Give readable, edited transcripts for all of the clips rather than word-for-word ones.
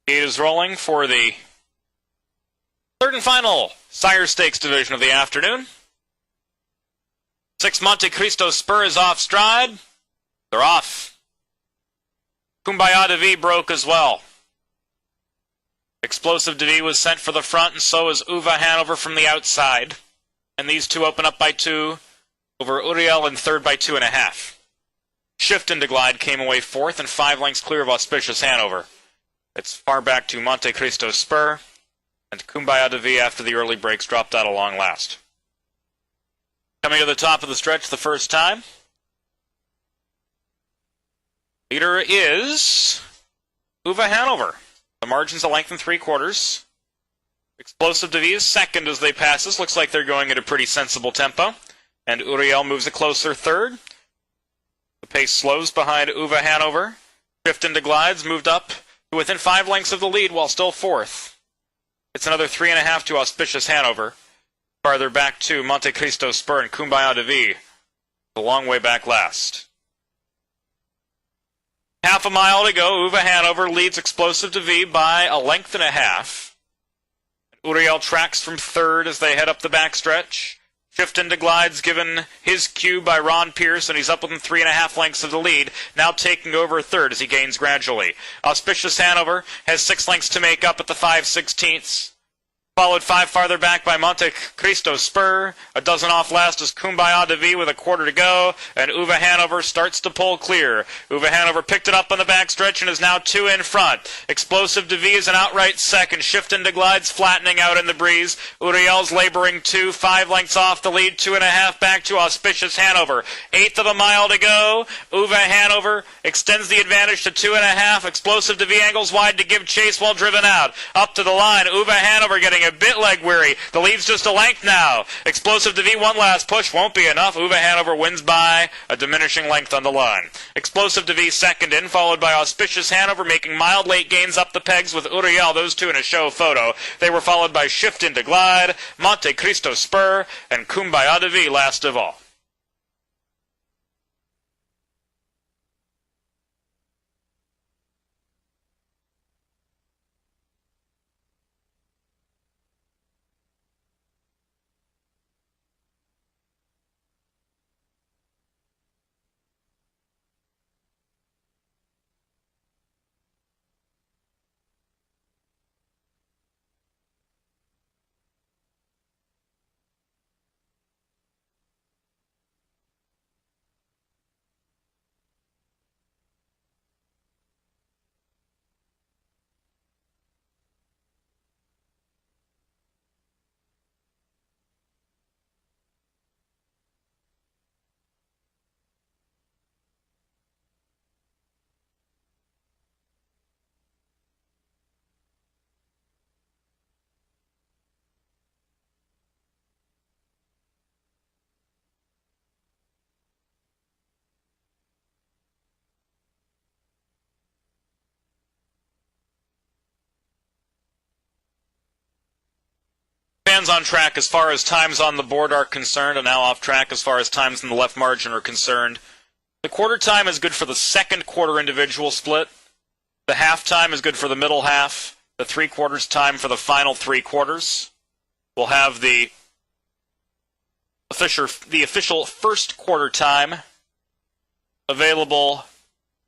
Gate is rolling for the third and final Sire Stakes division of the afternoon. 6 Monte Cristo Spur is off stride. They're off. Kumbaya de V broke as well. Explosive de V was sent for the front, and so is Uva Hanover from the outside. And these two open up by 2 over Uriel in third by 2.5. Shift into Glide came away fourth and 5 lengths clear of Auspicious Hanover. It's far back to Monte Cristo Spur, and Kumbaya de V after the early breaks dropped out along last. Coming to the top of the stretch the first time. Leader is Uva Hanover. The margin's a length and 3/4. Explosive de V is second as they pass us. Looks like they're going at a pretty sensible tempo. And Uriel moves a closer third. The pace slows behind Uva Hanover. Shift into Glides moved up to within 5 lengths of the lead while still fourth. It's another 3.5 to Auspicious Hanover. Farther back to Monte Cristo Spur and Kumbaya de V. A long way back last. Half a mile to go. Uva Hanover leads Explosive de V by 1.5 lengths. Uriel tracks from third as they head up the backstretch. Shift into Glides given his cue by Ron Pierce, and he's up within 3.5 lengths of the lead, now taking over third as he gains gradually. Auspicious Hanover has 6 lengths to make up at the 5/16. Followed 5 farther back by Monte Cristo Spur. A dozen off last is Kumbaya de V with 1/4 to go, and Uva Hanover starts to pull clear. Uva Hanover picked it up on the backstretch and is now 2 in front. Explosive de V is an outright second. Shift into Glides flattening out in the breeze. Uriel's laboring 2, 5 lengths off the lead, 2.5 back to Auspicious Hanover. 1/8 of a mile to go. Uva Hanover extends the advantage to 2.5. Explosive de V angles wide to give chase while driven out. Up to the line, Uva Hanover getting a bit leg weary. The lead's just a length now. Explosive de V, one last push, won't be enough. Uva Hanover wins by a diminishing length on the line. Explosive de V second in, followed by Auspicious Hanover making mild late gains up the pegs with Uriel, those two in a show photo. They were followed by Shift into Glide, Monte Cristo Spur, and Kumbaya de V last of all. Fans on track as far as times on the board are concerned, and now off track as far as times in the left margin are concerned. The quarter time is good for the second quarter individual split. The half time is good for the middle half. The 3/4 time for the final 3/4. We'll have the official first quarter time available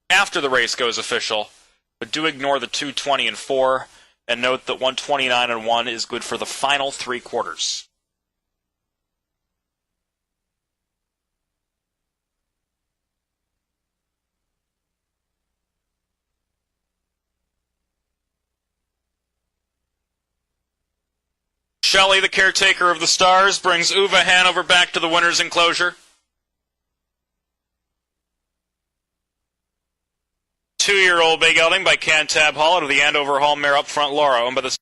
after the race goes official, but do ignore the 2:20 and 4. And note that 1:29 and 1 is good for the final 3/4. Shelley, the caretaker of the stars, brings Uva Hanover back to the winner's enclosure. 2-year-old big outing by Cantab Hall out of the Andover Hall mare up front Laura, owned by the